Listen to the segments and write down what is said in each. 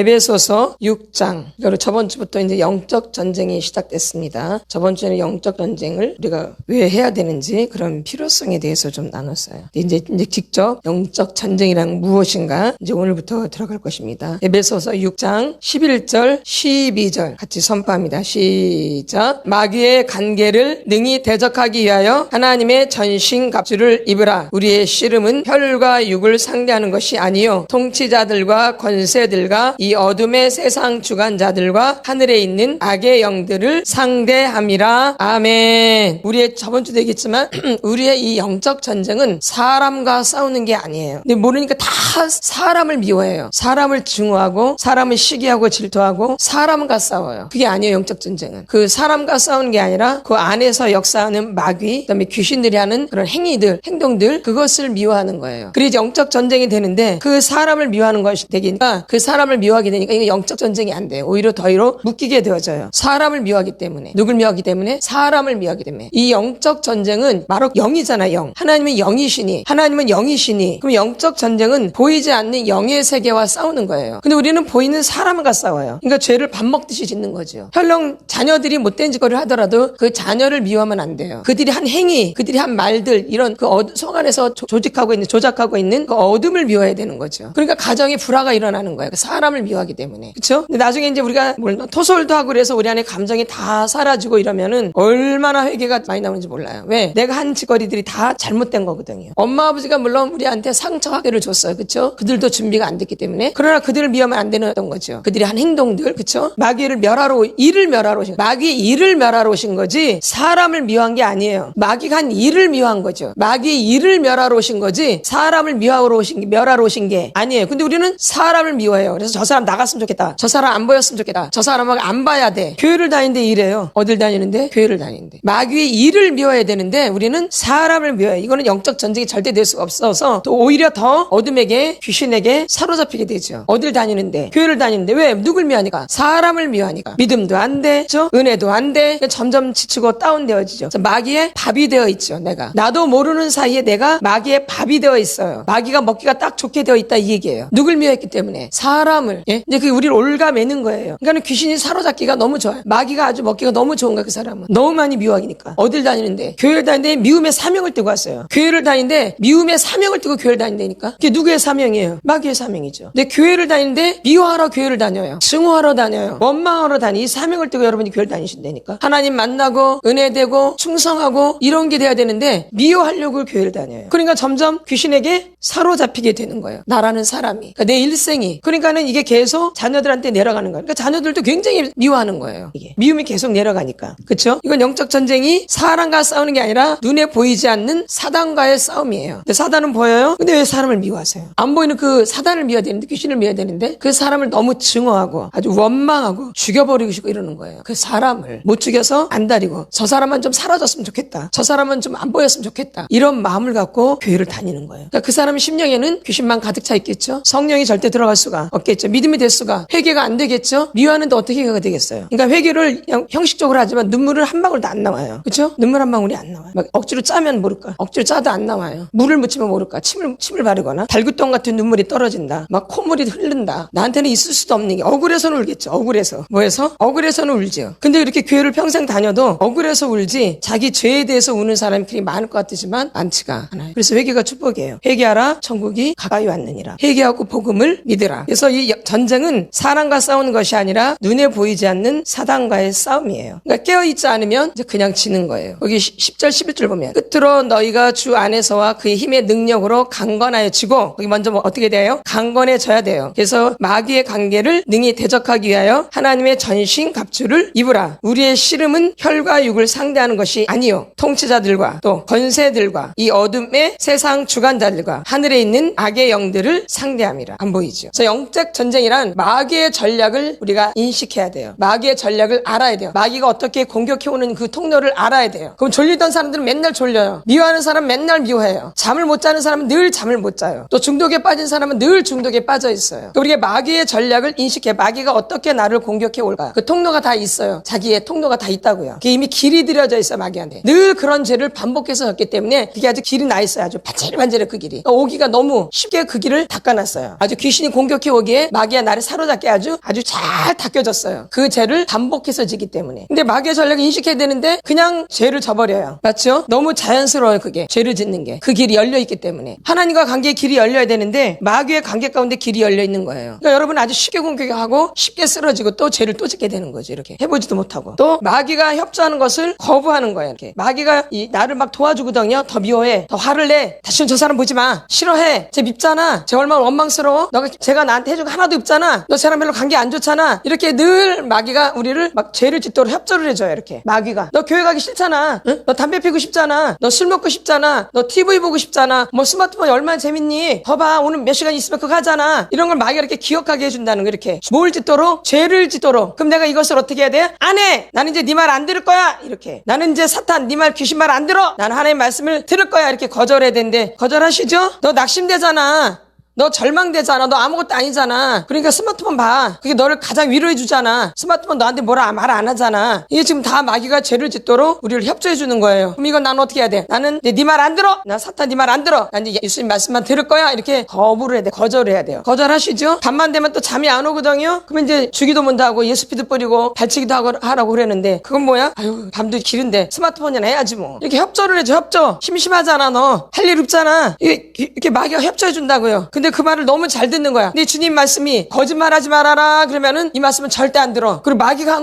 에베소서 6장. 그리고 저번 주부터 이제 영적 전쟁이 시작됐습니다. 저번 주에는 영적 전쟁을 우리가 왜 해야 되는지 그런 필요성에 대해서 좀 나눴어요. 이제 직접 영적 전쟁이란 무엇인가 이제 오늘부터 들어갈 것입니다. 에베소서 6장 11절 12절 같이 선포합니다. 시작. 마귀의 간계를 능히 대적하기 위하여 하나님의 전신갑주를 입으라. 우리의 씨름은 혈과 육을 상대하는 것이 아니요 통치자들과 권세들과 이 어둠의 세상 주관자들과 하늘에 있는 악의 영들을 상대함이라. 아멘. 우리의 저번 주도 얘기했지만 우리의 이 영적 전쟁은 사람과 싸우는 게 아니에요. 근데 모르니까 다 사람을 미워해요. 사람을 증오하고 사람을 시기하고 질투하고 사람과 싸워요. 그게 아니에요. 영적 전쟁은 그 사람과 싸우는 게 아니라 그 안에서 역사하는 마귀, 그다음에 귀신들이 하는 그런 행위들, 행동들, 그것을 미워하는 거예요. 그래서 영적 전쟁이 되는데 그 사람을 미워하는 것이 되니까 그 사람을 미워하게 되니까 이거 영적 전쟁이 안 돼요. 오히려 더위로 묶이게 되어져요. 사람을 미워하기 때문에. 누굴 미워하기 때문에? 사람을 미워하기 때문에. 이 영적 전쟁은 바로 영이잖아요. 영. 하나님은 영이시니. 하나님은 영이시니. 그럼 영적 전쟁은 보이지 않는 영의 세계와 싸우는 거예요. 근데 우리는 보이는 사람과 싸워요. 그러니까 죄를 밥 먹듯이 짓는 거죠. 혈령 자녀들이 못된 짓거리를 하더라도 그 자녀를 미워하면 안 돼요. 그들이 한 행위, 그들이 한 말들, 이런 그 속 안에서 조작하고 있는 그 어둠을 미워해야 되는 거죠. 그러니까 가정에 불화가 일어나는 거예요. 그 사람을 미워하기 때문에. 그렇죠? 근데 나중에 이제 우리가 토설도 하고 그래서 우리 안에 감정이 다 사라지고 이러면은 얼마나 회개가 많이 나오는지 몰라요. 왜? 내가 한 짓거리들이 다 잘못된 거거든요. 엄마 아버지가 물론 우리한테 상처하게를 줬어요. 그렇죠? 그들도 준비가 안 됐기 때문에. 그러나 그들을 미워하면 안 되는 거죠. 그들이 한 행동들, 그렇죠? 마귀를 멸하러 일을 멸하러 오신 마귀 일을 멸하러 오신 거지 사람을 미워한 게 아니에요. 마귀가 한 일을 미워한 거죠. 마귀 일을 멸하러 오신 거지 사람을 멸하러 오신 게 아니에요. 근데 우리는 사람을 미워해요. 그래서 저 사람 나갔으면 좋겠다. 저 사람 안 보였으면 좋겠다. 저 사람하고 안 봐야 돼. 교회를 다니는데 이래요. 어딜 다니는데? 교회를 다니는데. 마귀의 일을 미워해야 되는데 우리는 사람을 미워해요. 이거는 영적 전쟁이 절대 될 수가 없어서 또 오히려 더 어둠에게 귀신에게 사로잡히게 되죠. 어딜 다니는데? 교회를 다니는데 왜? 누굴 미워하니까? 사람을 미워하니까. 믿음도 안 돼. 그렇죠? 은혜도 안 돼. 점점 지치고 다운되어지죠. 마귀의 밥이 되어 있죠. 내가. 나도 모르는 사이에 내가 마귀의 밥이 되어 있어요. 마귀가 먹기가 딱 좋게 되어 있다 이 얘기예요. 누굴 미워했기 때문에? 사람을. 예? 이제 그게 우리를 올가매는 거예요. 그러니까 귀신이 사로잡기가 너무 좋아요. 마귀가 아주 먹기가 너무 좋은 거야 그 사람은. 너무 많이 미워하니까. 어딜 다니는데? 교회를 다니는데 미움의 사명을 띠고 왔어요. 교회를 다니는데 미움의 사명을 띠고 교회를 다닌다니까? 그게 누구의 사명이에요? 마귀의 사명이죠. 근데 교회를 다니는데 미워하러 교회를 다녀요. 증오하러 다녀요. 원망하러 다니. 이 사명을 띠고 여러분이 교회를 다니신다니까? 하나님 만나고 은혜되고 충성하고 이런 게 돼야 되는데 미워하려고 교회를 다녀요. 그러니까 점점 귀신에게 사로잡히게 되는 거예요. 나라는 사람이. 그러니까 내 일생이. 그러니까는 이게 계속 자녀들한테 내려가는 거예요. 그러니까 자녀들도 굉장히 미워하는 거예요. 이게. 미움이 계속 내려가니까. 그렇죠? 이건 영적 전쟁이 사람과 싸우는 게 아니라 눈에 보이지 않는 사단과의 싸움이에요. 근데 사단은 보여요? 근데 왜 사람을 미워하세요? 안 보이는 그 사단을 미워야 되는데 귀신을 미워야 되는데 그 사람을 너무 증오하고 아주 원망하고 죽여버리고 싶고 이러는 거예요. 그 사람을 못 죽여서 안 다리고 저 사람만 좀 사라졌으면 좋겠다. 저 사람은 좀 안 보였으면 좋겠다. 이런 마음을 갖고 교회를 다니는 거예요. 그러니까 그 사람 심령에는 귀신만 가득 차 있겠죠. 성령이 절대 들어갈 수가 없겠죠. 믿음이 될 수가 회개가 안 되겠죠. 미워하는데 어떻게 회개가 되겠어요. 그러니까 회개를 형식적으로 하지만 눈물을 한 방울도 안 나와요. 그렇죠? 눈물 한 방울이 안 나와요. 막 억지로 짜면 모를까. 억지로 짜도 안 나와요. 물을 묻히면 모를까. 침을 바르거나 달구똥 같은 눈물이 떨어진다. 막 콧물이 흐른다. 나한테는 있을 수도 없는 게 억울해서는 울겠죠. 억울해서. 뭐해서? 억울해서는 울지요. 근데 이렇게 교회를 평생 다녀도 억울해서 울지 자기 죄에 대해서 우는 사람이 그리 많을 것 같지만 많지가 않아요. 그래서 회개가 축복이에요. 회개하라 천국이 가까이 왔느니라. 회개하고 복음을 믿으라. 그래서 이 전쟁은 사람과 싸우는 것이 아니라 눈에 보이지 않는 사단과의 싸움이에요. 그러니까 깨어있지 않으면 이제 그냥 지는 거예요. 여기 10절 11절 보면 끝으로 너희가 주 안에서와 그의 힘의 능력으로 강건하여지고 거기 먼저 뭐 어떻게 돼요? 강건해져야 돼요. 그래서 마귀의 관계를 능히 대적하기 위하여 하나님의 전신 갑주를 입으라. 우리의 씨름은 혈과 육을 상대하는 것이 아니요 통치자들과 또 권세들과 이 어둠의 세상 주관자들과 하늘에 있는 악의 영들을 상대함이라. 안 보이죠? 그래서 영적 전쟁이란 마귀의 전략을 우리가 인식해야 돼요. 마귀의 전략을 알아야 돼요. 마귀가 어떻게 공격해오는 그 통로를 알아야 돼요. 그럼 졸리던 사람들은 맨날 졸려요. 미워하는 사람은 맨날 미워해요. 잠을 못 자는 사람은 늘 잠을 못 자요. 또 중독에 빠진 사람은 늘 중독에 빠져 있어요. 그러니까 우리가 마귀의 전략을 인식해. 마귀가 어떻게 나를 공격해 올까? 그 통로가 다 있어요. 자기의 통로가 다 있다고요. 그게 이미 길이 들여져 있어요. 마귀한테. 늘 그런 죄를 반복해서 했기 때문에 그게 아주 길이 나 있어요. 아주 반질반질해 그 길이. 오기가 너무 쉽게 그 길을 닦아놨어요. 아주 귀신이 공격해 오기에 마귀 마귀가 나를 사로잡게 아주 잘 닦여졌어요. 그 죄를 반복해서 지기 때문에. 근데 마귀의 전략을 인식해야 되는데 그냥 죄를 져버려요. 맞죠? 너무 자연스러워요. 그게 죄를 짓는 게. 그 길이 열려 있기 때문에. 하나님과 관계의 길이 열려야 되는데 마귀의 관계 가운데 길이 열려 있는 거예요. 그러니까 여러분 아주 쉽게 공격하고 쉽게 쓰러지고 또 죄를 또 짓게 되는 거죠. 이렇게 해보지도 못하고. 또 마귀가 협조하는 것을 거부하는 거예요. 이렇게. 마귀가 나를 막 도와주거든요. 더 미워해. 더 화를 내. 다시는 저 사람 보지 마. 싫어해. 쟤 밉잖아. 쟤 얼마나 원망스러워. 제가 나한테 해준 거 하나도 없잖아. 너 쟤랑 별로 관계 안 좋잖아. 이렇게 늘 마귀가 우리를 막 죄를 짓도록 협조를 해줘요. 이렇게. 마귀가. 너 교회 가기 싫잖아. 응? 너 담배 피고 싶잖아. 너 술 먹고 싶잖아. 너 TV 보고 싶잖아. 뭐 스마트폰 얼마나 재밌니? 봐. 오늘 몇 시간 있으면 그거 하잖아. 이런 걸 마귀가 이렇게 기억하게 해준다는 거. 이렇게. 뭘 짓도록? 죄를 짓도록. 그럼 내가 이것을 어떻게 해야 돼? 안 해. 나는 이제 네 말 안 들을 거야. 이렇게. 나는 이제 사탄 네 말 귀신 말 안 들어. 나는 하나님의 말씀을 들을 거야. 이렇게 거절해야 되는데 거절하시죠? 너 낙심되잖아. 너 절망되잖아. 너 아무것도 아니잖아. 그러니까 스마트폰 봐. 그게 너를 가장 위로해 주잖아. 스마트폰 너한테 뭐라 말 안 하잖아. 이게 지금 다 마귀가 죄를 짓도록 우리를 협조해 주는 거예요. 그럼 이건 나는 어떻게 해야 돼? 나는 네 말 안 들어. 난 사탄 네 말 안 들어. 난 이제 예수님 말씀만 들을 거야. 이렇게 거부를 해야 돼. 거절을 해야 돼요. 거절하시죠? 밤만 되면 또 잠이 안 오거든요. 그러면 이제 주기도 먼저 하고 예수피도 뿌리고 발치기도 하라고 그랬는데 그건 뭐야? 아유 밤도 길은데 스마트폰이나 해야지 뭐. 이렇게 협조를 해줘. 협조. 심심하잖아 너. 할 일 없잖아. 이렇게 마귀가 협조해 준다고요. 근데 그 말을 너무 잘 듣는 거야. 근데 주님 말씀이 거짓말하지 말아라 그러면은 이 말씀은 절대 안 들어. 그리고 마귀가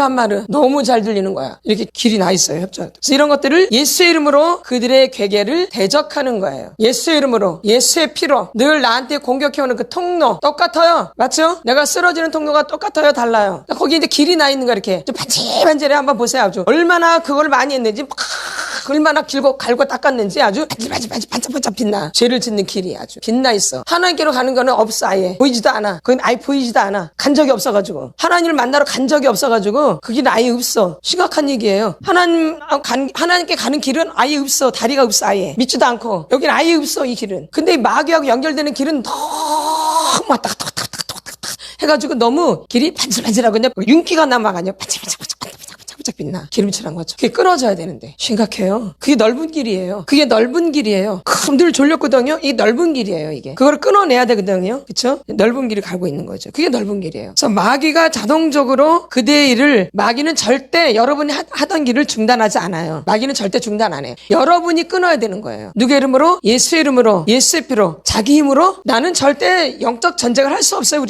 한 말은 너무 잘 들리는 거야. 이렇게 길이 나 있어요. 협조. 그래서 이런 것들을 예수의 이름으로 그들의 괴계를 대적하는 거예요. 예수의 이름으로 예수의 피로 늘 나한테 공격해오는 그 통로 똑같아요. 맞죠? 내가 쓰러지는 통로가 똑같아요. 달라요. 거기 이제 길이 나 있는 거 이렇게 좀 반질반질해 한번 보세요. 아주 얼마나 그걸 많이 했는지 막 얼마나 길고 갈고 닦았는지 아주 반짝반짝 빛나. 죄를 짓는 길이 아주 빛나 있어. 하나님께로 가는 거는 없어. 아예 보이지도 않아. 그건 아예 보이지도 않아. 간 적이 없어가지고 하나님을 만나러 간 적이 없어가지고 그 길은 아예 없어. 심각한 얘기예요. 하나님께 가는 길은 아예 없어. 다리가 없어. 아예 믿지도 않고 여기는 아예 없어. 이 길은. 근데 마귀하고 연결되는 길은 너무 왔다 갔다 해가지고 너무 길이 반질반질하고 그냥 윤기가 남아가냐 반질반질 빛나. 기름칠한 거죠. 그게 끊어져야 되는데 심각해요. 그게 넓은 길이에요. 늘 졸렸거든요. 이게 넓은 길이에요. 이게 그걸 끊어내야 되거든요. 그렇죠? 넓은 길을 가고 있는 거죠. 그게 넓은 길이에요. 그래서 마귀가 자동적으로 그대의 일을 마귀는 절대 여러분이 하던 길을 중단하지 않아요. 마귀는 절대 중단 안 해요. 여러분이 끊어야 되는 거예요. 누구의 이름으로? 예수의 이름으로, 예수의 피로, 자기 힘으로 나는 절대 영적 전쟁을 할 수 없어요.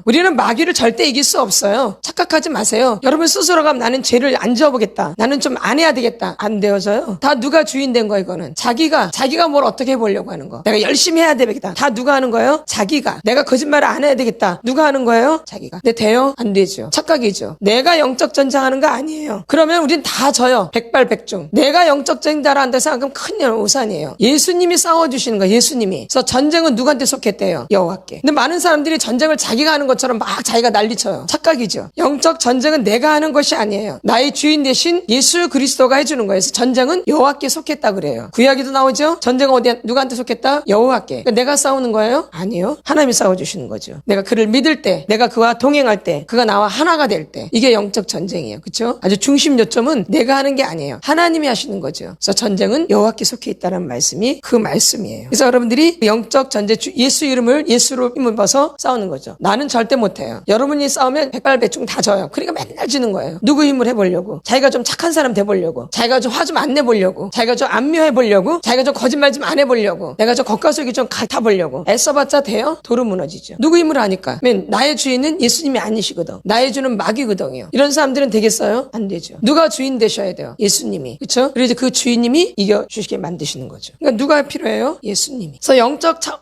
우리는 마귀를 절대 이길 수 없어요. 착각하지 마세요. 여러분 스스로가 나는 죄를 안 지어보겠다. 나는 좀 안 해야 되겠다. 안 되어져요. 다 누가 주인 된 거야 이거는. 자기가 뭘 어떻게 해보려고 하는 거. 내가 열심히 해야 되겠다. 다 누가 하는 거예요? 자기가. 내가 거짓말을 안 해야 되겠다. 누가 하는 거예요? 자기가. 근데 돼요? 안 되죠. 착각이죠. 내가 영적 전쟁하는 거 아니에요. 그러면 우린 다 져요. 백발백중. 내가 영적 전쟁자라 한다 생각하면 큰 오산이에요. 예수님이 싸워주시는 거예요. 예수님이. 그래서 전쟁은 누구한테 속했대요? 여호와께. 근데 많은 사람들이 전쟁을 자기가 하는 것처럼 막 자기가 난리쳐요. 착각이죠. 영적 전쟁은 내가 하는 것이 아니에요. 나의 주인 대신 예수 그리스도가 해주는 거예요. 그래서 전쟁은 여호와께 속했다 그래요. 구약에도 나오죠. 전쟁은 어디 누구한테 속했다? 여호와께. 그러니까 내가 싸우는 거예요? 아니요. 하나님이 싸워주시는 거죠. 내가 그를 믿을 때, 내가 그와 동행할 때, 그가 나와 하나가 될 때, 이게 영적 전쟁이에요. 그렇죠? 아주 중심 요점은 내가 하는 게 아니에요. 하나님이 하시는 거죠. 그래서 전쟁은 여호와께 속해 있다는 말씀이 그 말씀이에요. 그래서 여러분들이 영적 전쟁, 예수 이름을 예수로 힘입어서 싸우는 거죠. 나는 절대 못해요. 여러분이 싸우면 백발백중 다 져요. 그러니까 맨날 지는 거예요. 누구 힘을 해보려고. 자기가 좀 착한 사람 돼보려고. 자기가 좀 화 좀 안 내보려고. 자기가 좀 안묘해보려고. 자기가 좀 거짓말 좀 안 해보려고. 내가 좀 겉가속이 좀 같아보려고. 애써봤자 돼요? 도로 무너지죠. 누구 힘으로 하니까. 나의 주인은 예수님이 아니시거든. 나의 주는 마귀거든요. 이런 사람들은 되겠어요? 안 되죠. 누가 주인 되셔야 돼요? 예수님이. 그렇죠? 그래서 그 주인님이 이겨주시게 만드시는 거죠. 그러니까 누가 필요해요? 예수님이. 그래서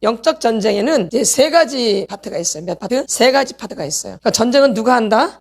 영적 전쟁에는 이제 세 가지 파트가 있어요. 몇 파트? 세 가지 파트가 있어요. 그러니까 전쟁은 누가 한다?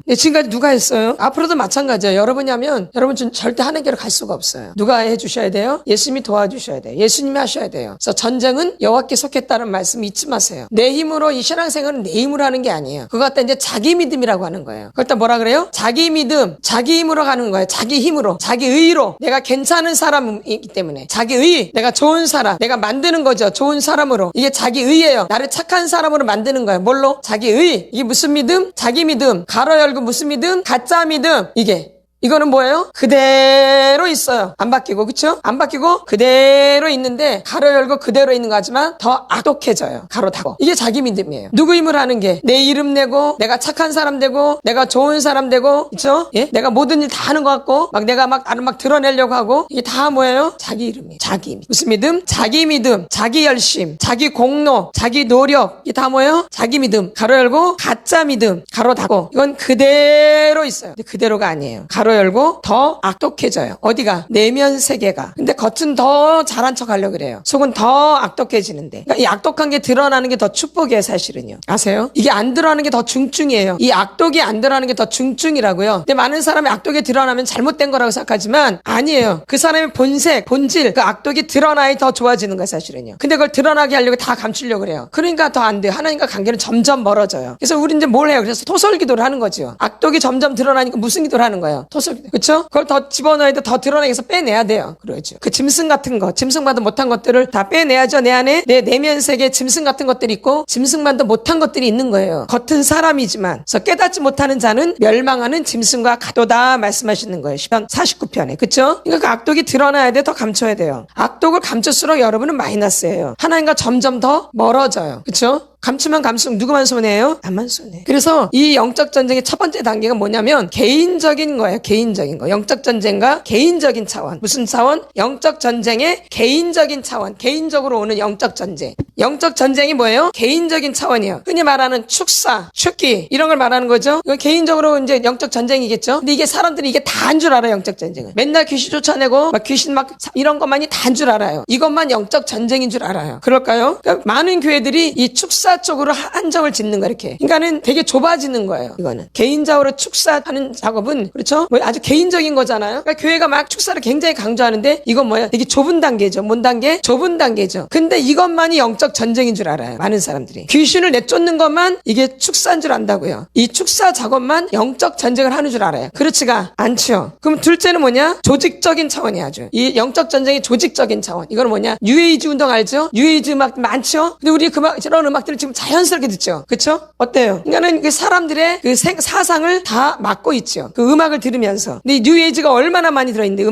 네, 지금까지 누가 했어요? 앞으로도 마찬가지예요. 여러분이 하면 여러분 절대 하나님께로 갈 수가 없어요. 누가 해주셔야 돼요? 예수님이 도와주셔야 돼요. 예수님이 하셔야 돼요. 그래서 전쟁은 여호와께 속했다는 말씀 잊지 마세요. 내 힘으로 이 신앙생활은 내 힘으로 하는 게 아니에요. 그거 갖다 이제 자기 믿음이라고 하는 거예요. 그걸 또 뭐라 그래요? 자기 믿음, 자기 힘으로 가는 거예요. 자기 힘으로, 자기 의로. 내가 괜찮은 사람이기 때문에 자기 의, 내가 좋은 사람, 내가 만드는 거죠. 좋은 사람으로. 이게 자기 의예요. 나를 착한 사람으로 만드는 거예요. 뭘로? 자기 의. 이게 무슨 믿음? 자기 믿음. 가로 열고 무슨 믿음? 가짜 믿음. 이게 이거는 뭐예요? 그대로 있어요. 안 바뀌고, 그쵸? 안 바뀌고 그대로 있는데 가로 열고 그대로 있는 거 하지만 더 악독해져요. 가로 닫고. 이게 자기 믿음이에요. 누구 힘을 하는 게 내 이름 내고 내가 착한 사람 되고 내가 좋은 사람 되고, 그쵸? 예? 내가 모든 일 다 하는 것 같고 막 내가 막 나를 막 드러내려고 하고, 이게 다 뭐예요? 자기 이름이에요. 자기 믿음. 무슨 믿음? 자기 믿음, 자기 열심, 자기 공로, 자기 노력. 이게 다 뭐예요? 자기 믿음. 가로 열고 가짜 믿음. 가로 닫고. 이건 그대로 있어요. 근데 그대로가 아니에요. 가로 열고 더 악독해져요. 어디가? 내면 세계가. 근데 겉은 더 잘한 척 하려고 그래요. 속은 더 악독해지는데. 그러니까 이 악독한 게 드러나는 게 더 축복이에요, 사실은요. 아세요? 이게 안 드러나는 게 더 중증이에요. 이 악독이 안 드러나는 게 더 중증이라고요. 근데 많은 사람이 악독이 드러나면 잘못된 거라고 생각하지만 아니에요. 그 사람의 본색, 본질, 그 악독이 드러나야 더 좋아지는 거예요, 사실은요. 근데 그걸 드러나게 하려고 다 감추려고 그래요. 그러니까 더 안 돼요. 하나님과 관계는 점점 멀어져요. 그래서 우리 이제 뭘 해요? 그래서 토설 기도를 하는 거죠. 악독이 점점 드러나니까 무슨 기도를 하는 거예요? 토설 기도. 그렇죠? 그걸 더 집어넣어야 돼. 더 드러내기 위해서 빼내야 돼요. 그러죠. 그 짐승 같은 거, 짐승만도 못한 것들을 다 빼내야죠. 내 안에 내 내면 세계에 짐승 같은 것들이 있고 짐승만도 못한 것들이 있는 거예요. 겉은 사람이지만 그래서 깨닫지 못하는 자는 멸망하는 짐승과 가도다 말씀하시는 거예요. 시편 49편에. 그렇죠? 그러니까 그 악독이 드러나야 돼. 더 감춰야 돼요. 악독을 감출수록 여러분은 마이너스예요. 하나님과 점점 더 멀어져요. 그렇죠? 감추면 감수록 누구만 손해예요? 나만 손해. 그래서 이 영적 전쟁의 첫 번째 단계가 뭐냐면 개인적인 거예요. 개인적인 거. 영적 전쟁과 개인적인 차원. 무슨 차원? 영적 전쟁의 개인적인 차원. 개인적으로 오는 영적 전쟁. 영적 전쟁이 뭐예요? 개인적인 차원이에요. 흔히 말하는 축사, 축기 이런 걸 말하는 거죠. 이건 개인적으로 이제 영적 전쟁이겠죠. 근데 이게 사람들이 이게 다 한 줄 알아요. 영적 전쟁은. 맨날 귀신 쫓아내고 막 귀신 막 이런 것만이 다 한 줄 알아요. 이것만 영적 전쟁인 줄 알아요. 그럴까요? 그러니까 많은 교회들이 이 축사 쪽으로 한정을 짓는 거 이렇게. 그러니까는 되게 좁아지는 거예요. 이거는 개인적으로 축사하는 작업은 그렇죠? 뭐 아주 개인적인 거잖아요. 그러니까 교회가 막 축사를 굉장히 강조하는데 이건 뭐야? 되게 좁은 단계죠. 뭔 단계? 좁은 단계죠. 근데 이것만이 영적 전쟁인 줄 알아요. 많은 사람들이 귀신을 내쫓는 것만 이게 축사인 줄 안다고요. 이 축사 작업만 영적 전쟁을 하는 줄 알아요. 그렇지가 않죠. 그럼 둘째는 뭐냐? 조직적인 차원이 아주. 이 영적 전쟁이 조직적인 차원. 이거는 뭐냐? 뉴에이지 운동 알죠? 뉴에이지 음악 많죠? 근데 우리 저런 음악들을 지금 자연스럽게 듣죠. 그렇죠? 어때요? 그러니까는 그 사람들의 그 사상을 다 막고 있죠. 그 음악을 들으면서. 근데 이 뉴에이지가 얼마나 많이 들어있는데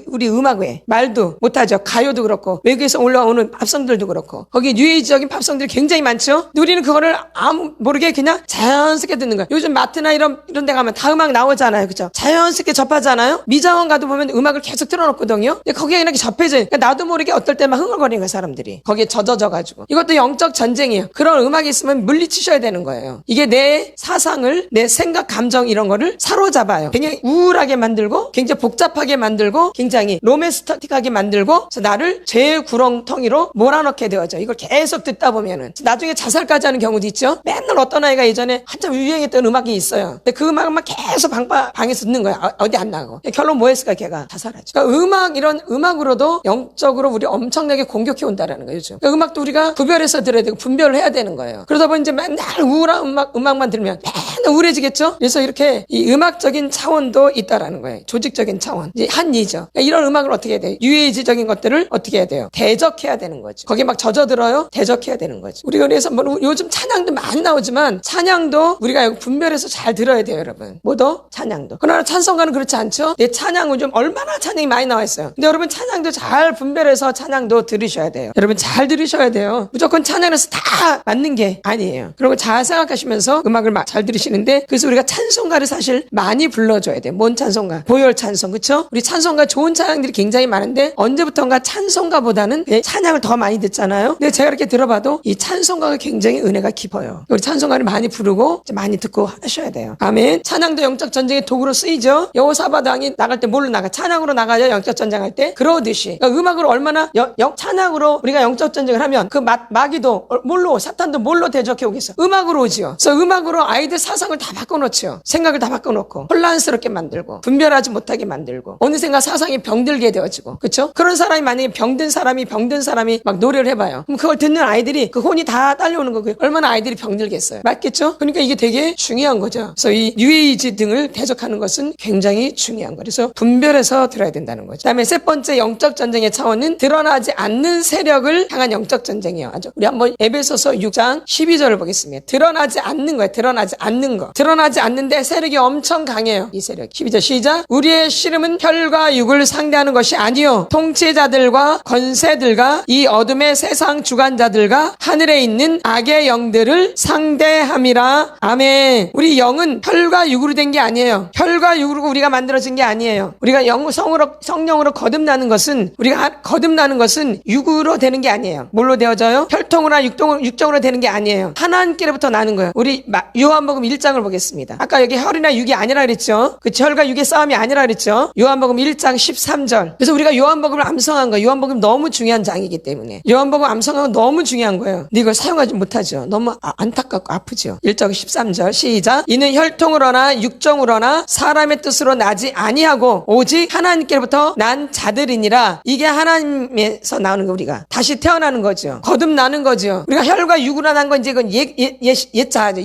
우리 음악에 말도 못하죠. 가요도 그렇고 외국에서 올라오는 팝송들도 그렇고 거기 뉴에이지적인 팝송들이 굉장히 많죠. 근데 우리는 그거를 아무 모르게 그냥 자연스럽게 듣는 거예요. 요즘 마트나 이런 데 가면 다 음악 나오잖아요. 그렇죠? 자연스럽게 접하잖아요. 미장원 가도 보면 음악을 계속 틀어놓거든요. 근데 거기에 이렇게 접해져요. 그러니까 나도 모르게 어떨 때만 흥얼거리는 거예요. 사람들이. 거기에 젖어져가지고. 이것도 영적 전쟁이에요. 그런 음악이 있으면 물리치셔야 되는 거예요. 이게 내 사상을, 내 생각, 감정 이런 거를 사로잡아요. 굉장히 우울하게 만들고 굉장히 복잡하게 만들고 굉장히 로맨스틱하게 만들고 그래서 나를 죄의 구렁텅이로 몰아넣게 되어져. 이걸 계속 듣다 보면은 나중에 자살까지 하는 경우도 있죠. 맨날 어떤 아이가 예전에 한참 유행했던 음악이 있어요. 근데 그 음악만 계속 방에서 듣는 거야. 어디 안 나가고. 결론 뭐 했을까 걔가 자살하죠. 그러니까 이런 음악으로도 영적으로 우리 엄청나게 공격해 온다라는 거예요. 요즘. 그러니까 음악도 우리가 구별해서 들어야 되고 분별을 해야 되는 거예요. 그러다 보니 이제 맨날 우울한 음악만 들으면 맨날 우울해지겠죠? 그래서 이렇게 이 음악적인 차원도 있다라는 거예요. 조직적인 차원. 이제 한이죠. 그러니까 이런 음악을 어떻게 해야 돼요? 유해지적인 것들을 어떻게 해야 돼요? 대적해야 되는 거죠. 거기에 막 젖어들어요? 대적해야 되는 거죠. 우리가 그래서 뭐 요즘 찬양도 많이 나오지만 찬양도 우리가 분별해서 잘 들어야 돼요, 여러분. 뭐도? 찬양도. 그러나 찬송가는 그렇지 않죠? 내 찬양은 좀 얼마나 찬양이 많이 나와 있어요. 근데 여러분 찬양도 잘 분별해서 찬양도 들으셔야 돼요. 여러분 잘 들으셔야 돼요. 무조건 찬양에서 다 맞는 게 아니에요. 그리고 잘 생각하시면서 음악을 잘 들으시는데 그래서 우리가 찬송가를 사실 많이 불러줘야 돼요. 뭔 찬송가? 보혈 찬송, 그쵸? 우리 찬송가 좋은 찬양들이 굉장히 많은데 언제부턴가 찬송가보다는 찬양을 더 많이 듣잖아요. 근데 제가 이렇게 들어봐도 이 찬송가가 굉장히 은혜가 깊어요. 우리 찬송가를 많이 부르고 많이 듣고 하셔야 돼요. 아멘. 찬양도 영적 전쟁의 도구로 쓰이죠. 여호사밧 왕이 나갈 때 뭘로 나가? 찬양으로 나가죠. 영적 전쟁할 때. 그러듯이 그러니까 음악으로 얼마나 찬양으로 우리가 영적 전쟁을 하면 그 마귀도 뭘로 사탄도 뭘로 대적해 오겠어? 음악으로 오지요. 그래서 음악으로 아이들 사상을 다 바꿔놓죠. 생각을 다 바꿔놓고 혼란스럽게 만들고 분별하지 못하게 만들고 어느샌가 사상이 병들게 되어지고 그렇죠? 그런 사람이 만약에 병든 사람이 막 노래를 해봐요. 그럼 그걸 듣는 아이들이 그 혼이 다 딸려오는 거고요. 얼마나 아이들이 병들겠어요. 맞겠죠? 그러니까 이게 되게 중요한 거죠. 그래서 이 뉴에이지 등을 대적하는 것은 굉장히 중요한 거예요. 그래서 분별해서 들어야 된다는 거죠. 그다음에 세 번째 영적 전쟁의 차원은 드러나지 않는 세력을 향한 영적 전쟁이에요. 우리 한번 에베소서 6장 6장 12절을 보겠습니다. 드러나지 않는 거예요. 드러나지 않는 거. 드러나지 않는데 세력이 엄청 강해요. 이 세력. 12절 시작. 우리의 씨름은 혈과 육을 상대하는 것이 아니요 통치자들과 권세들과 이 어둠의 세상 주관자들과 하늘에 있는 악의 영들을 상대함이라. 아멘. 우리 영은 혈과 육으로 된 게 아니에요. 혈과 육으로 우리가 만들어진 게 아니에요. 우리가 성령으로 거듭나는 것은 육으로 되는 게 아니에요. 뭘로 되어져요? 혈통으로나 육정으로 되는 게 아니에요. 하나님께로부터 나는 거예요. 우리 요한복음 1장을 보겠습니다. 아까 여기 혈이나 육이 아니라 그랬죠. 그 혈과 육의 싸움이 아니라 그랬죠. 요한복음 1장 13절. 그래서 우리가 요한복음을 암송한 거예요. 요한복음 너무 중요한 장이기 때문에. 요한복음 암송하면 너무 중요한 거예요. 근데 이걸 사용하지 못하죠. 너무 안타깝고 아프죠. 1장 13절 시작. 이는 혈통으로나 육정으로나 사람의 뜻으로 나지 아니하고 오직 하나님께로부터 난 자들이니라. 이게 하나님에서 나오는 거. 우리가 다시 태어나는 거죠. 거듭나는 거죠. 우리가 혈과 육으로 난 건 이제 이건 옛자죠.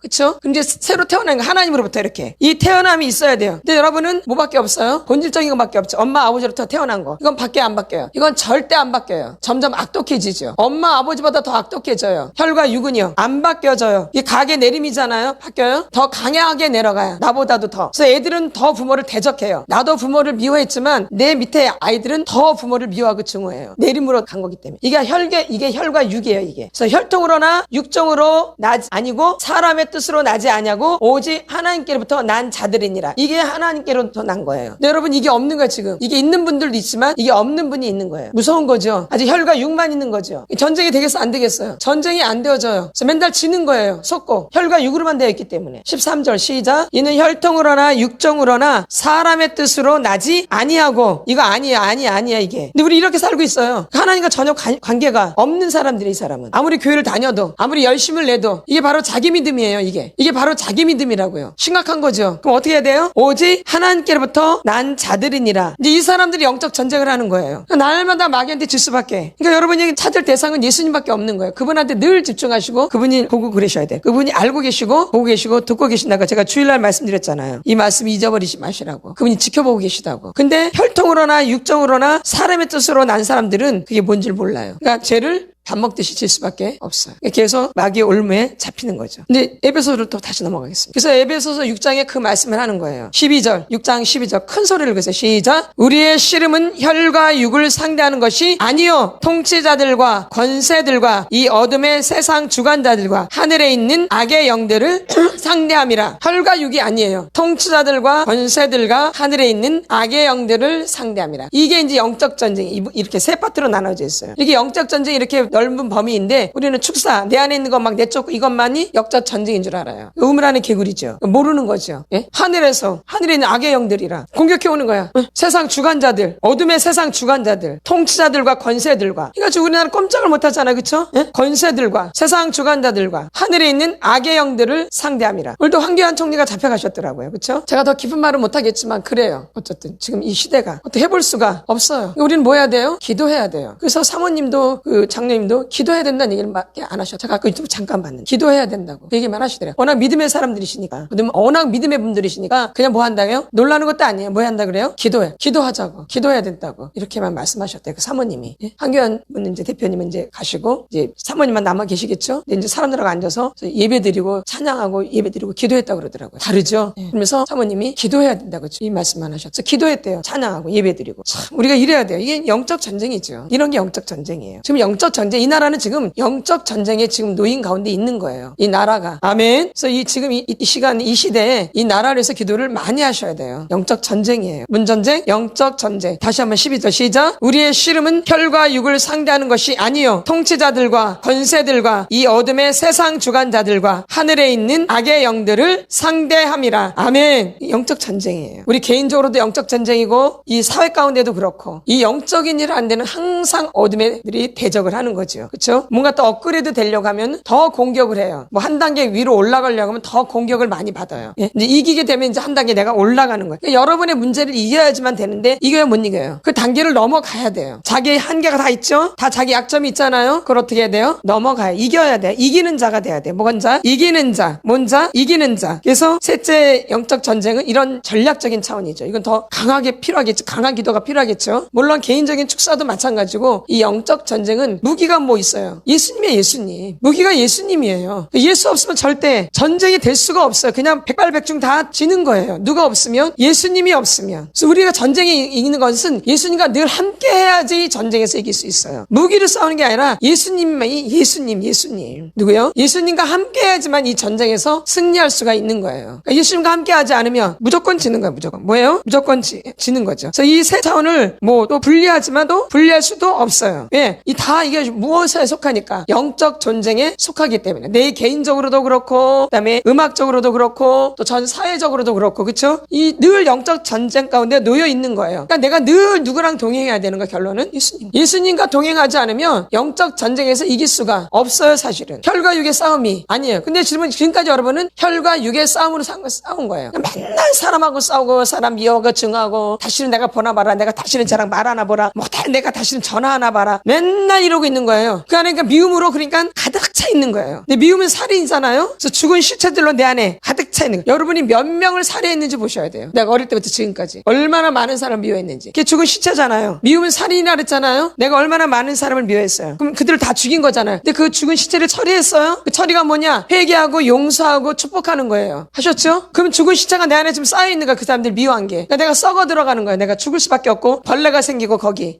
그렇죠? 근데 새로 태어나는 거 하나님으로부터 이렇게 이 태어남이 있어야 돼요. 근데 여러분은 뭐밖에 없어요? 본질적인 것밖에 없죠. 엄마 아버지로부터 태어난 거. 이건 밖에 안 바뀌어요. 이건 절대 안 바뀌어요. 점점 악독해지죠. 엄마 아버지보다 더 악독해져요. 혈과 육은요 안 바뀌어져요. 이게 각의 내림이잖아요. 바뀌어요? 더 강하게 내려가요. 나보다도 더. 그래서 애들은 더 부모를 대적해요. 나도 부모를 미워했지만 내 밑에 아이들은 더 부모를 미워하고 증오해요. 내림으로 간 거기 때문에. 이게 혈과 육이에요. 이게. 그래서 혈통으로나 육정으로 나지 아니고 사람의 뜻으로 나지 아니하고 오직 하나님께로부터 난 자들이니라. 이게 하나님께로부터 난 거예요. 근데 여러분 이게 없는 거예요 지금. 이게 있는 분들도 있지만 이게 없는 분이 있는 거예요. 무서운 거죠. 아직 혈과 육만 있는 거죠. 전쟁이 되겠어 안 되겠어요? 전쟁이 안 되어져요. 그래서 맨날 지는 거예요. 속고. 혈과 육으로만 되어 있기 때문에. 13절 시작. 이는 혈통으로나 육정으로나 사람의 뜻으로 나지 아니하고. 이거 아니야 이게. 근데 우리 이렇게 살고 있어요. 하나님과 전혀 관계가 없는 사람들이. 이 사람은 아무리 교회를 다녀도 아무리 열심을 내도 이게 바로 자기 믿음이에요. 이게 바로 자기 믿음이라고요. 심각한 거죠. 그럼 어떻게 해야 돼요? 오직 하나님께로부터 난 자들이니라. 이제 이 사람들이 영적 전쟁을 하는 거예요. 날마다 마귀한테 질 수밖에. 그러니까 여러분이 찾을 대상은 예수님밖에 없는 거예요. 그분한테 늘 집중하시고 그분이 보고 그러셔야 돼요. 그분이 알고 계시고 보고 계시고 듣고 계신다고 제가 주일날 말씀드렸잖아요. 이 말씀 잊어버리지 마시라고. 그분이 지켜보고 계시다고. 근데 혈통으로나 육정으로나 사람의 뜻으로 난 사람들은 그게 뭔지 몰라요. 그러니까 죄를 밥 먹듯이 질 수밖에 없어요. 계속 마귀의 올무에 잡히는 거죠. 근데 에베소로 또 다시 넘어가겠습니다. 그래서 에베소서 6장에 그 말씀을 하는 거예요. 12절, 6장 12절 큰 소리를 그래서 시작. 우리의 씨름은 혈과 육을 상대하는 것이 아니요 통치자들과 권세들과 이 어둠의 세상 주관자들과 하늘에 있는 악의 영들을 상대함이라. 혈과 육이 아니에요. 통치자들과 권세들과 하늘에 있는 악의 영들을 상대함이라. 이게 이제 영적 전쟁이 이렇게 세 파트로 나눠져 있어요. 이게 영적 전쟁이 이렇게 넓은 범위인데 우리는 축사 내 안에 있는 것 막 내쫓고 이것만이 역적 전쟁인 줄 알아요. 우물 안의 개구리죠. 모르는 거죠. 예? 하늘에 있는 악의 영들이라 공격해 오는 거야. 세상 주관자들, 어둠의 세상 주관자들, 통치자들과 권세들과. 그러니까 우리나라 꼼짝을 못 하잖아요. 그렇죠? 예? 권세들과 세상 주관자들과 하늘에 있는 악의 영들을 상대함이라. 오늘도 황교안 총리가 잡혀가셨더라고요. 그렇죠? 제가 더 깊은 말은 못 하겠지만 그래요. 어쨌든 지금 이 시대가 어떻게 해볼 수가 없어요. 우리는 뭐 해야 돼요? 기도해야 돼요. 그래서 사모님도 장로님도 기도해야 된다는 얘기를 밖에 안 하셔. 제가 아까 유튜브 잠깐 봤는데 기도해야 된다고 그 얘기만 하시더래요. 워낙 믿음의 사람들이시니까. 워낙 믿음의 분들이시니까 그냥 뭐 한다고요? 놀라는 것도 아니에요. 뭐 한다 그래요? 기도하자고. 기도해야 된다고. 이렇게만 말씀하셨대요. 그 사모님이. 예? 황교안 분 이제 대표님은 이제 가시고 이제 사모님만 남아 계시겠죠? 근데 이제 사람들하고 앉아서 예배드리고 찬양하고 예배드리고 기도했다고 그러더라고요. 다르죠? 예. 그러면서 사모님이 기도해야 된다고 이 말씀만 하셨어요. 기도했대요. 찬양하고 예배드리고. 참 우리가 이래야 돼요. 이게 영적 전쟁이죠. 이런 게 영적 전쟁이에요. 지금 영적 전쟁 이 나라는 지금 영적 전쟁에 지금 놓인 가운데 있는 거예요. 이 나라가. 아멘. 그래서 지금 이 시간, 이 시대에 이 나라를 위해서 기도를 많이 하셔야 돼요. 영적 전쟁이에요. 문전쟁, 영적 전쟁. 다시 한번 12절 시작. 우리의 씨름은 혈과 육을 상대하는 것이 아니요 통치자들과 권세들과 이 어둠의 세상 주관자들과 하늘에 있는 악의 영들을 상대함이라. 아멘. 영적 전쟁이에요. 우리 개인적으로도 영적 전쟁이고 이 사회 가운데도 그렇고 이 영적인 일을 안 되는 항상 어둠의 들이 대적을 하는 거죠. 그렇죠? 뭔가 또 업그레이드 되려고 하면 더 공격을 해요. 뭐 한 단계 위로 올라가려고 하면 더 공격을 많이 받아요. 예? 이제 이기게 되면 이제 한 단계 내가 올라가는 거예요. 그러니까 여러분의 문제를 이겨야지만 되는데 이겨야 못 이겨요. 그 단계를 넘어가야 돼요. 자기의 한계가 다 있죠? 다 자기 약점이 있잖아요. 그걸 어떻게 해야 돼요? 넘어가요. 이겨야 돼요. 이기는 자가 돼야 돼요. 뭐건 자? 이기는 자. 뭔 자? 이기는 자. 그래서 셋째 영적 전쟁은 이런 전략적인 차원이죠. 이건 더 강하게 필요하겠죠. 강한 기도가 필요하겠죠. 물론 개인적인 축사도 마찬가지고 이 영적 전쟁은 무기가 무기가 뭐 있어요? 예수님이에요, 예수님. 무기가 예수님이에요. 예수 없으면 절대 전쟁이 될 수가 없어요. 그냥 백발백중 다 지는 거예요. 누가 없으면? 예수님이 없으면. 그래서 우리가 전쟁에 이기는 것은 예수님과 늘 함께 해야지 전쟁에서 이길 수 있어요. 무기로 싸우는 게 아니라 예수님만이 예수님. 누구요? 예수님과 함께 해야지만 이 전쟁에서 승리할 수가 있는 거예요. 그러니까 예수님과 함께 하지 않으면 무조건 지는 거예요. 무조건. 뭐예요? 무조건 지는 거죠. 그래서 이 세 차원을 뭐 또 분리하지만 또 분리할 수도 없어요. 왜? 이게 무엇에 속하니까? 영적 전쟁에 속하기 때문에. 내 개인적으로도 그렇고, 그다음에 음악적으로도 그렇고, 또 전 사회적으로도 그렇고, 그렇죠? 이 늘 영적 전쟁 가운데 놓여 있는 거예요. 그러니까 내가 늘 누구랑 동행해야 되는 거 결론은 예수님. 예수님과 동행하지 않으면 영적 전쟁에서 이길 수가 없어요, 사실은. 혈과 육의 싸움이 아니에요. 근데 지금까지 여러분은 혈과 육의 싸움으로 싸운 거예요. 맨날 사람하고 싸우고, 사람 미워하고 증하고, 다시는 내가 보나 봐라, 내가 다시는 쟤랑 말 하나 보라, 내가 다시는 전화 하나 봐라. 맨날 이러고 있는 거예요. 그 안에 미움으로 그러니까 가득 차 있는 거예요. 근데 미움은 살인이잖아요. 그래서 죽은 시체들로 내 안에 가득 차 있는 거예요. 여러분이 몇 명을 살해했는지 보셔야 돼요. 내가 어릴 때부터 지금까지 얼마나 많은 사람을 미워했는지. 그게 죽은 시체잖아요. 미움은 살인이라 그랬잖아요. 내가 얼마나 많은 사람을 미워했어요. 그럼 그들을 다 죽인 거잖아요. 근데 그 죽은 시체를 처리했어요. 그 처리가 뭐냐? 회개하고 용서하고 축복하는 거예요. 하셨죠? 그럼 죽은 시체가 내 안에 좀 쌓여 있는 거야. 그 사람들 미워한 게. 그러니까 내가 썩어 들어가는 거예요. 내가 죽을 수밖에 없고 벌레가 생기고 거기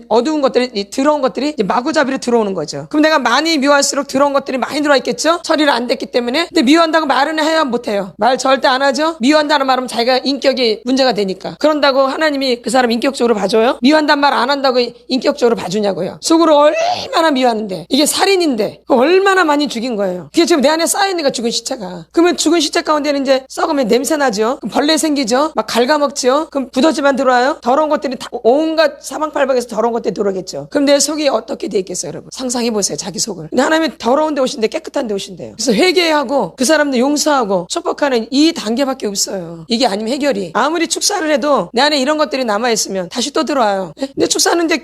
어두운 것들이 더러운 것들이 이제 마구잡이로 들어오는 거죠. 그럼 내가 많이 미워할수록 더러운 것들이 많이 들어있겠죠? 처리를 안 됐기 때문에. 근데 미워한다고 말은 해야 못해요. 말 절대 안 하죠? 미워한다는 말은 자기가 인격이 문제가 되니까. 그런다고 하나님이 그 사람 인격적으로 봐줘요? 미워한다는 말 안 한다고 인격적으로 봐주냐고요. 속으로 얼마나 미워하는데 이게 살인인데 얼마나 많이 죽인 거예요. 그게 지금 내 안에 쌓여있는 거야, 죽은 시체가. 그러면 죽은 시체 가운데는 이제 썩으면 냄새 나죠? 그럼 벌레 생기죠? 막 갉아먹지요? 그럼 부더지만 들어와요? 더러운 것들이 다 온갖 사방팔방에서 더러운 것들이 들어오겠죠. 그럼 내 속이 어떻게 돼 있겠어요, 여러분? 상상해보세요, 자기 속을. 근데 하나님은 더러운 데 오신데 깨끗한 데 오신대요. 그래서 회개하고 그 사람들 용서하고 축복하는 이 단계밖에 없어요. 이게 아니면 해결이. 아무리 축사를 해도 내 안에 이런 것들이 남아있으면 다시 또 들어와요. 근데 축사하는데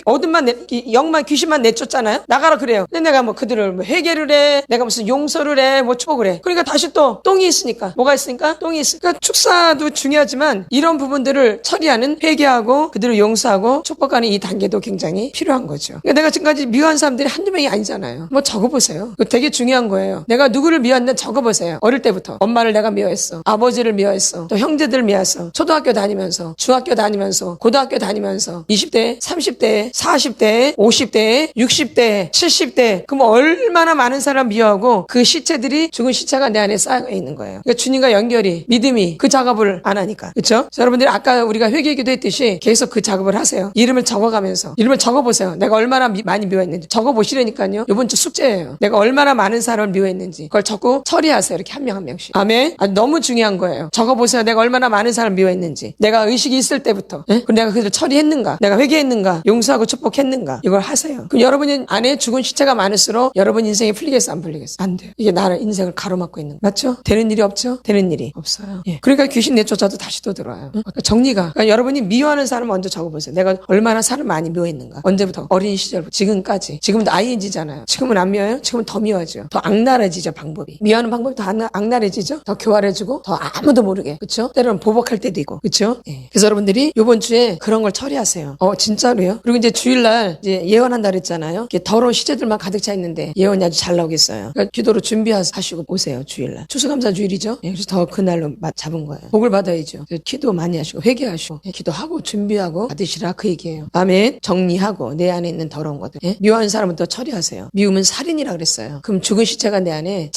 영만 귀신만 내쫓잖아요? 나가라 그래요. 근데 내가 뭐 그들을 뭐 회개를 해, 내가 무슨 용서를 해, 뭐 축복을 해. 그러니까 다시 또 똥이 있으니까. 뭐가 있으니까? 똥이 있으니까. 그러니까 축사도 중요하지만 이런 부분들을 처리하는 회개하고 그들을 용서하고 축복하는 이 단계도 굉장히 필요한 거죠. 그러니까 내가 지금까지 미워한 사람들이 한두 명이 아니잖아요. 뭐 적어보세요. 그거 되게 중요한 거예요. 내가 누구를 미워했는데 적어보세요. 어릴 때부터. 엄마를 내가 미워했어. 아버지를 미워했어. 또 형제들을 미워했어. 초등학교 다니면서, 중학교 다니면서, 고등학교 다니면서 20대, 30대, 40대, 50대, 60대, 70대. 그럼 얼마나 많은 사람 미워하고 그 시체들이 죽은 시체가 내 안에 쌓여 있는 거예요. 그러니까 주님과 연결이, 믿음이 그 작업을 안 하니까. 그렇죠? 여러분들이 아까 우리가 회개기도 했듯이 계속 그 작업을 하세요. 이름을 적어가면서. 이름을 적어보세요. 내가 얼마나 많이 미워했는지. 적어보시라니까요. 이번 주 숙제예요. 내가 얼마나 많은 사람을 미워했는지. 그걸 적고 처리하세요. 이렇게 한 명 한 명씩. 아멘? 너무 중요한 거예요. 적어보세요. 내가 얼마나 많은 사람을 미워했는지. 내가 의식이 있을 때부터. 그럼 내가 그들을 처리했는가? 내가 회개했는가? 용서하고 축복했는가? 이걸 하세요. 그럼 여러분 안에 죽은 시체가 많을수록 여러분 인생이 풀리겠어? 안 풀리겠어? 안 돼요. 이게 나를 인생을 가로막고 있는 거. 맞죠? 되는 일이 없죠? 되는 일이 없어요. 예. 그러니까 귀신 내쫓아도 다시 또 들어와요. 그러니까 정리가. 그러니까 여러분이 미워하는 사람 먼저 적어보세요. 내가 얼마나 사람 많이 미워했는가? 언제부터? 어린 시절부터 지금까지. 지금은 ING잖아요. 지금은 안 미워요? 지금은 더 미워하죠. 더 악랄해지죠, 방법이. 미워하는 방법이 더 악랄해지죠? 더 교활해지고 더 아무도 모르게. 그렇죠? 때로는 보복할 때도 있고. 그렇죠? 예. 그래서 여러분들이 이번 주에 그런 걸 처리하세요. 진짜로요? 그리고 이제 주일날 이제 예언한다 그랬잖아요. 이렇게 더러운 시체들만 가득 차 있는데 예언이 아주 잘 나오겠어요. 그러니까 기도로 준비하시고 오세요, 주일날. 추수감사 주일이죠? 예, 그래서 더 그날로 잡은 거예요. 복을 받아야죠. 기도 많이 하시고 회개하시고 기도하고 준비하고 받으시라 그 얘기예요. 아멘. 정리하고 내 안에 있는 더러운 것들. 예? 미워하는 사람은 또 처리하세요. 미움은 살인이라 그랬어요. 그럼 죽은 시체가 내 안에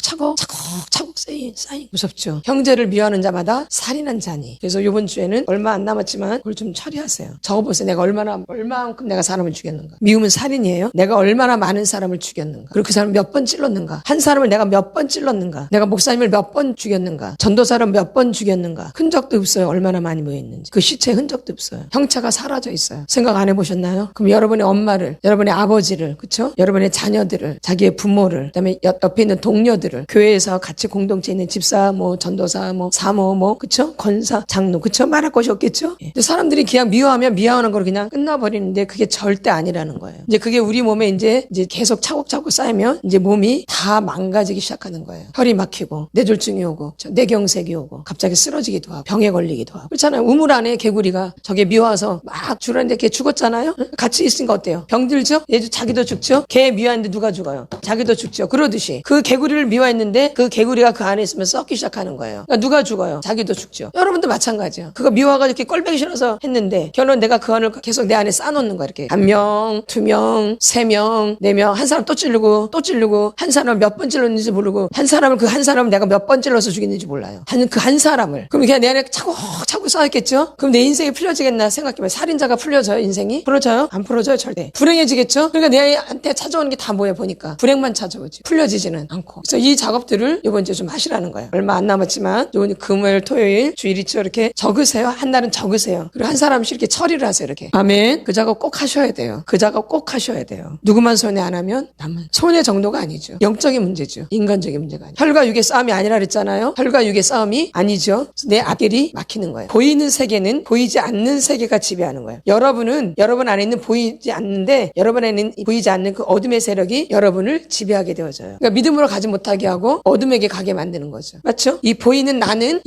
차곡차곡 쌓인 무섭죠. 형제를 미워하는 자마다 살인한 자니. 그래서 이번 주에는 얼마 안 남았지만 그걸 좀 처리하세요. 적어보세요. 내가 얼마만큼 내가 사람을 죽였는가. 미움은 살인이에요. 내가 얼마나 많은 사람을 죽였는가. 그리고 그 사람을 몇 번 찔렀는가. 한 사람을 내가 몇 번 찔렀는가. 내가 목사님을 몇 번 죽였는가. 전도사를 몇 번 죽였는가. 흔적도 없어요. 얼마나 많이 모였는지. 그 시체에 흔적도 없어요. 형체가 사라져 있어요. 생각 안 해보셨나요? 그럼 여러분의 엄마를, 여러분의 아버지를, 그쵸? 여러분의 자녀들을, 자기의 부모를, 그다음에 옆 옆에 있는 동료들을, 교회에서 같이 공동체에 있는 집사, 뭐 전도사, 뭐 사모, 뭐 그쵸? 권사, 장로, 그쵸? 말할 것이 없겠죠? 예. 근데 사람들이 그냥 미워하면 미워하는 걸 그냥 끝나버리는데 그게 절대 아니라는 거예요. 이제 그게 우리 몸에 이제 계속 차곡차곡 쌓이면 이제 몸이 다 망가지기 시작하는 거예요. 혈이 막히고 뇌졸중이 오고 뇌경색이 오고 갑자기 쓰러지기도 하고 병에 걸리기도 하고 그렇잖아요. 우물 안에 개구리가 저게 미워서 막 죽었는데 걔 죽었잖아요. 같이 있으니까 어때요? 병들죠? 얘도 자기도 죽죠? 걔 미워했는데 누가 죽어요? 자기도 죽죠. 그러듯이 그 개구리를 미워했는데 그 개구리가 그 안에 있으면 썩기 시작하는 거예요. 그러니까 누가 죽어요? 자기도 죽죠. 여러분도 마찬가지예요. 그거 미워가지고 이렇게 꼴보기 싫어서 했는데 결론 내가 그 안을 계속 내 안에 쌓아놓는 거야. 이렇게 1명, 2명, 3명, 4명 한 사람 또 찌르고 한 사람을 몇 번 찔렀는지 모르고 한 사람을 그 한 사람을 내가 몇 번 찔러서 죽였는지 몰라요. 그 한 사람을. 그럼 그냥 내 안에 차곡차곡 쌓였겠죠? 그럼 내 인생이 풀려지겠나 생각해봐요. 살인자가 풀려져요? 인생이? 풀어져요? 안 풀어져요? 절대. 불행해지겠죠? 그러니까 내한테 찾아오는 게 다 뭐야 보니까. 불행만 찾아오지. 풀려지지는 않고. 그래서 이 작업들을 이번 주에 좀 하시라는 거예요. 얼마 안 남았지만 요번 금요일, 토요일, 주일 이치 이렇게 적으세요. 한 날은 적으세요. 그리고 한 사람씩 이렇게 처리를 하세요. 이렇게. 아멘. 그 작업 꼭 하셔야 돼요. 그 작업 꼭 하셔야 돼요. 누구만 손해 안 하면 남은. 손해 정도가 아니죠. 영적인 문제죠. 인간적인 문제가 아니죠. 혈과 육의 싸움이 아니라 그랬잖아요. 혈과 육의 싸움이 아니죠. 내 앞길이 막히는 거예요. 보이는 세계는 보이지 않는 세계가 지배하는 거예요. 여러분은 여러분 안에 있는 보이지 않는데 여러분 안에 있는 보이지 않는 그 어둠의 세력이 여러분을 지배하게 되어져요. 그러니까 믿음으로 가지 못하게 하고 어둠에게 가게 만드는 거죠. 맞죠? 이 보이는 나는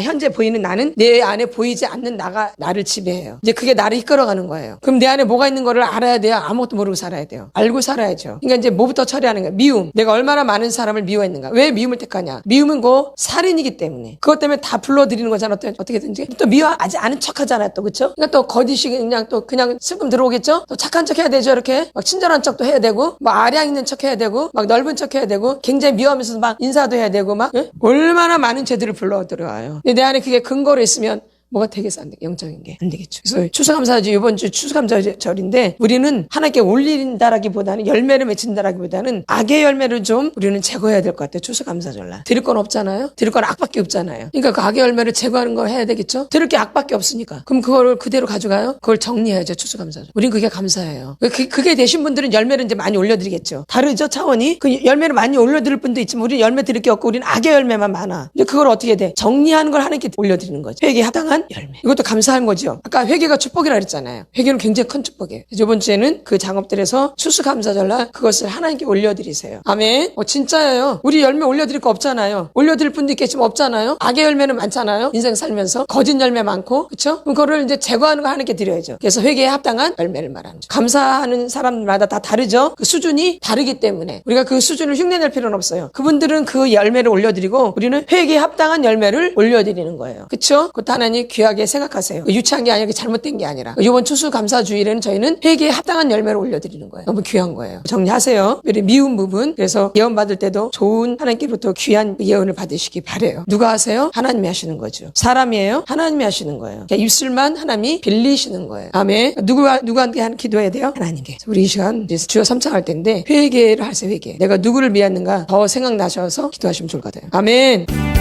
현재 보이는 나는 내 안에 보이지 않는 나를 지배해요. 이제 그게 나를 이끌어가는 거예요. 그럼 내 안에 뭐가 있는 거를 알아야 돼요? 아무것도 모르고 살아야 돼요. 알고 살아야죠. 그러니까 이제 뭐부터 처리하는 거예요? 미움. 내가 얼마나 많은 사람을 미워했는가. 왜 미움을 택하냐? 미움은 살인이기 때문에. 그것 때문에 다 불러들이는 거잖아. 어떻게든지. 또 미워하지 않은 척 하잖아요. 또 그쵸? 그러니까 또 거짓이 그냥 슬픔 들어오겠죠? 또 착한 척 해야 되죠. 이렇게. 막 친절한 척도 해야 되고, 막 아량 있는 척 해야 되고, 막 넓은 척 해야 되고, 굉장히 미워하면서 막 인사도 해야 되고, 막, 예? 얼마나 많은 죄들을 불러들어와요. 근데 내 안에 그게 근거로 있으면 뭐가 되겠어? 안 돼. 영적인 게 안 되겠죠. 그래서 추수감사절 이번 주 추수감사절인데 우리는 하나님께 올린다라기보다는 열매를 맺힌다라기보다는 악의 열매를 좀 우리는 제거해야 될 것 같아요. 추수감사절날 드릴 건 없잖아요. 드릴 건 악밖에 없잖아요. 그러니까 그 악의 열매를 제거하는 거 해야 되겠죠. 드릴 게 악밖에 없으니까 그럼 그거를 그대로 가져가요. 그걸 정리해야죠. 추수감사절. 우린 그게 감사해요. 그게 되신 분들은 열매를 이제 많이 올려드리겠죠. 다르죠 차원이. 그 열매를 많이 올려드릴 분도 있지만 우리는 열매 드릴 게 없고 우리는 악의 열매만 많아. 근데 그걸 어떻게 돼? 정리하는 걸 하나님께 올려드리는 거죠. 회개에 합당한 열매. 이것도 감사한 거죠. 아까 회개가 축복이라 그랬잖아요. 회개는 굉장히 큰 축복이에요. 이번 주에는 그 작업들에서 추수감사절날 그것을 하나님께 올려드리세요. 아멘. 진짜예요. 우리 열매 올려드릴 거 없잖아요. 올려드릴 분도 있겠지만 없잖아요. 악의 열매는 많잖아요. 인생 살면서 거짓 열매 많고 그렇죠? 그거를 이제 제거하는 거 하나님께 드려야죠. 그래서 회개에 합당한 열매를 말하는 거죠. 감사하는 사람마다 다 다르죠. 그 수준이 다르기 때문에 우리가 그 수준을 흉내낼 필요는 없어요. 그분들은 그 열매를 올려드리고 우리는 회개에 합당한 열매를 올려드리는 거예요. 그렇죠? 그것도 하나님 귀하게 생각하세요. 유치한 게 아니라 잘못된 게 아니라 이번 추수감사주일에는 저희는 회개에 합당한 열매를 올려드리는 거예요. 너무 귀한 거예요. 정리하세요. 우리 미운 부분. 그래서 예언 받을 때도 좋은 하나님께로부터 귀한 예언을 받으시기 바래요. 누가 하세요? 하나님이 하시는 거죠. 사람이에요? 하나님이 하시는 거예요. 입술만 하나님이 빌리시는 거예요. 아멘. 누구한테 기도해야 돼요? 하나님께. 우리 이 시간 주여 3차 할 텐데 회개를 하세요. 회개. 내가 누구를 미웠는가 더 생각나셔서 기도하시면 좋을 것 같아요. 아멘.